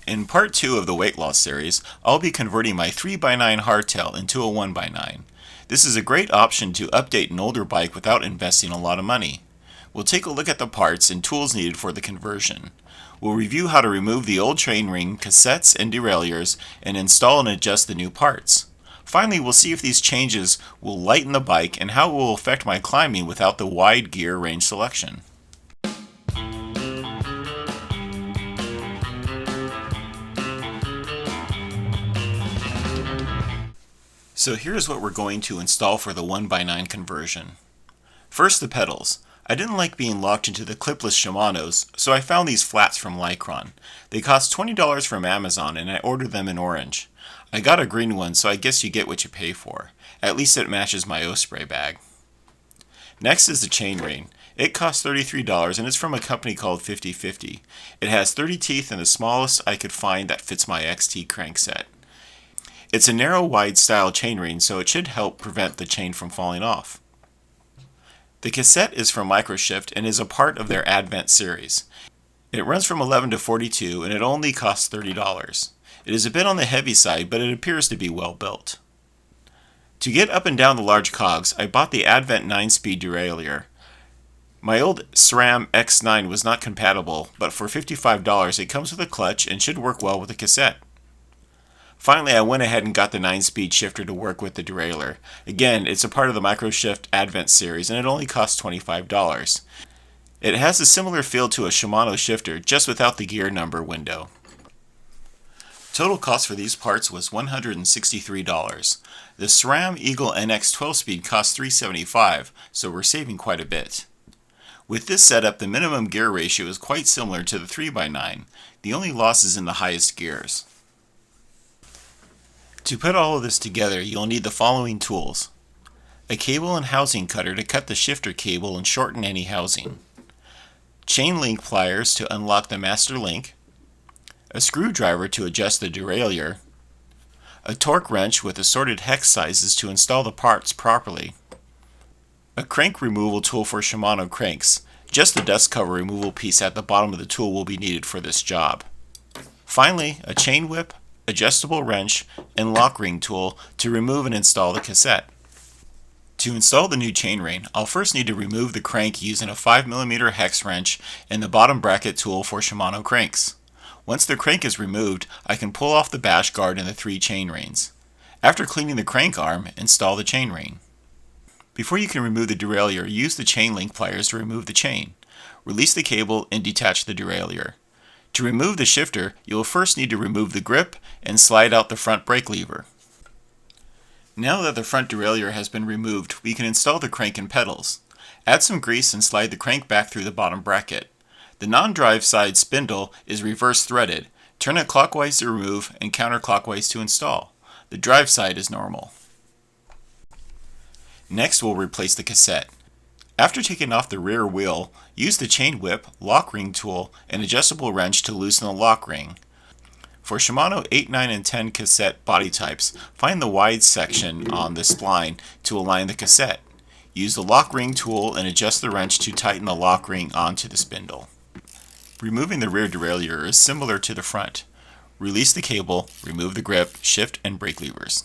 In part 2 of the weight loss series, I'll be converting my 3x9 hardtail into a 1x9. This is a great option to update an older bike without investing a lot of money. We'll take a look at the parts and tools needed for the conversion. We'll review how to remove the old chainring, cassettes, and derailleurs, and install and adjust the new parts. Finally, we'll see if these changes will lighten the bike and how it will affect my climbing without the wide gear range selection. So here's what we're going to install for the 1x9 conversion. First, the pedals. I didn't like being locked into the clipless Shimano's, so I found these flats from Lycron. They cost $20 from Amazon and I ordered them in orange. I got a green one, so I guess you get what you pay for. At least it matches my Osprey bag. Next is the chainring. It costs $33 and it's from a company called 50/50. It has 30 teeth and the smallest I could find that fits my XT crankset. It's a narrow, wide style chainring, so it should help prevent the chain from falling off. The cassette is from Microshift and is a part of their Advent series. It runs from 11 to 42 and it only costs $30. It is a bit on the heavy side, but it appears to be well built. To get up and down the large cogs, I bought the Advent 9-speed derailleur. My old SRAM X9 was not compatible, but for $55 it comes with a clutch and should work well with a cassette. Finally, I went ahead and got the 9-speed shifter to work with the derailleur. Again, it's a part of the Microshift Advent series and it only costs $25. It has a similar feel to a Shimano shifter, just without the gear number window. Total cost for these parts was $163. The SRAM Eagle NX 12-speed cost $375, so we're saving quite a bit. With this setup, the minimum gear ratio is quite similar to the 3x9. The only loss is in the highest gears. To put all of this together, you'll need the following tools. A cable and housing cutter to cut the shifter cable and shorten any housing. Chain link pliers to unlock the master link. A screwdriver to adjust the derailleur. A torque wrench with assorted hex sizes to install the parts properly. A crank removal tool for Shimano cranks. Just the dust cover removal piece at the bottom of the tool will be needed for this job. Finally, a chain whip, adjustable wrench, and lock ring tool to remove and install the cassette. To install the new chainring, I'll first need to remove the crank using a 5mm hex wrench and the bottom bracket tool for Shimano cranks. Once the crank is removed, I can pull off the bash guard and the 3 chain rings. After cleaning the crank arm, install the chainring. Before you can remove the derailleur, use the chain link pliers to remove the chain. Release the cable and detach the derailleur. To remove the shifter, you will first need to remove the grip and slide out the front brake lever. Now that the front derailleur has been removed, we can install the crank and pedals. Add some grease and slide the crank back through the bottom bracket. The non-drive side spindle is reverse threaded. Turn it clockwise to remove and counterclockwise to install. The drive side is normal. Next, we'll replace the cassette. After taking off the rear wheel, use the chain whip, lock ring tool, and adjustable wrench to loosen the lock ring. For Shimano 8, 9, and 10 cassette body types, find the wide section on the spline to align the cassette. Use the lock ring tool and adjust the wrench to tighten the lock ring onto the spindle. Removing the rear derailleur is similar to the front. Release the cable, remove the grip, shift, and brake levers.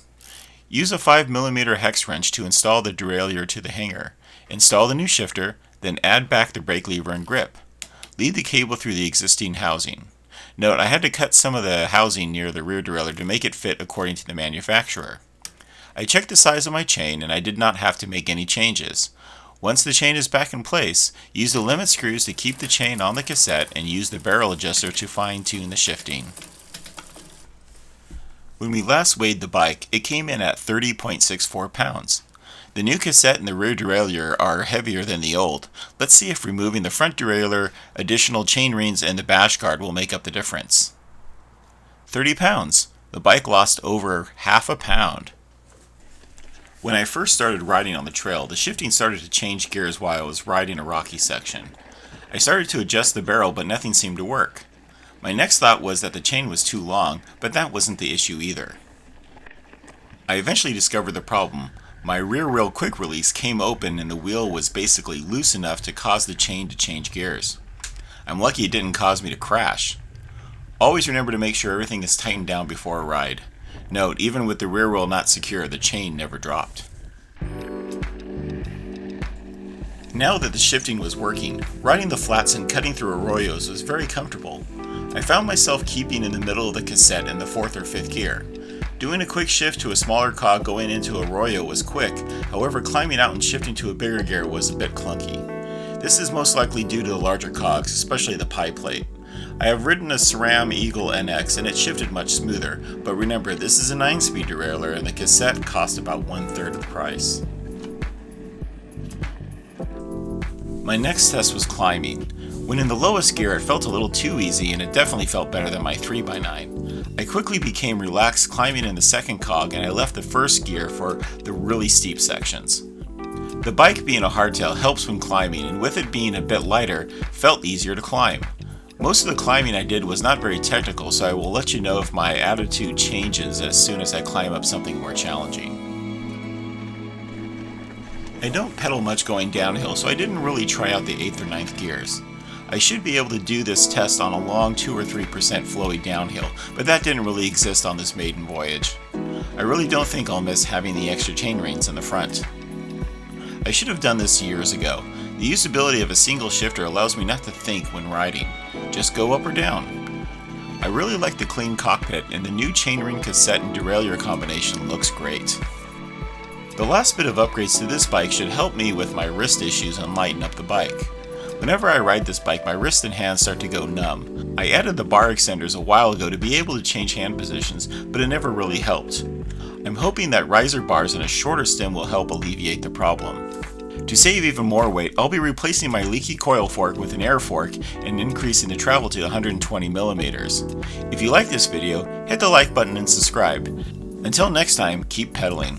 Use a 5mm hex wrench to install the derailleur to the hanger. Install the new shifter, then add back the brake lever and grip. Lead the cable through the existing housing. Note, I had to cut some of the housing near the rear derailleur to make it fit according to the manufacturer. I checked the size of my chain and I did not have to make any changes. Once the chain is back in place, use the limit screws to keep the chain on the cassette and use the barrel adjuster to fine-tune the shifting. When we last weighed the bike, it came in at 30.64 pounds. The new cassette and the rear derailleur are heavier than the old. Let's see if removing the front derailleur, additional chain rings, and the bash guard will make up the difference. 30 pounds. The bike lost over half a pound. When I first started riding on the trail, the shifting started to change gears while I was riding a rocky section. I started to adjust the barrel, but nothing seemed to work. My next thought was that the chain was too long, but that wasn't the issue either. I eventually discovered the problem. My rear wheel quick release came open and the wheel was basically loose enough to cause the chain to change gears. I'm lucky it didn't cause me to crash. Always remember to make sure everything is tightened down before a ride. Note, even with the rear wheel not secure, the chain never dropped. Now that the shifting was working, riding the flats and cutting through arroyos was very comfortable. I found myself keeping in the middle of the cassette in the 4th or 5th gear. Doing a quick shift to a smaller cog going into arroyo was quick, however climbing out and shifting to a bigger gear was a bit clunky. This is most likely due to the larger cogs, especially the pie plate. I have ridden a SRAM Eagle NX and it shifted much smoother, but remember this is a 9-speed derailleur and the cassette cost about 1/3 of the price. My next test was climbing. When in the lowest gear it felt a little too easy and it definitely felt better than my 3x9. I quickly became relaxed climbing in the 2nd cog and I left the 1st gear for the really steep sections. The bike being a hardtail helps when climbing, and with it being a bit lighter, felt easier to climb. Most of the climbing I did was not very technical, so I will let you know if my attitude changes as soon as I climb up something more challenging. I don't pedal much going downhill, so I didn't really try out the 8th or 9th gears. I should be able to do this test on a long 2 or 3% flowy downhill, but that didn't really exist on this maiden voyage. I really don't think I'll miss having the extra chain rings in the front. I should have done this years ago. The usability of a single shifter allows me not to think when riding. Just go up or down. I really like the clean cockpit, and the new chainring cassette and derailleur combination looks great. The last bit of upgrades to this bike should help me with my wrist issues and lighten up the bike. Whenever I ride this bike, my wrists and hands start to go numb. I added the bar extenders a while ago to be able to change hand positions, but it never really helped. I'm hoping that riser bars and a shorter stem will help alleviate the problem. To save even more weight, I'll be replacing my leaky coil fork with an air fork and increasing the travel to 120mm. If you like this video, hit the like button and subscribe. Until next time, keep pedaling.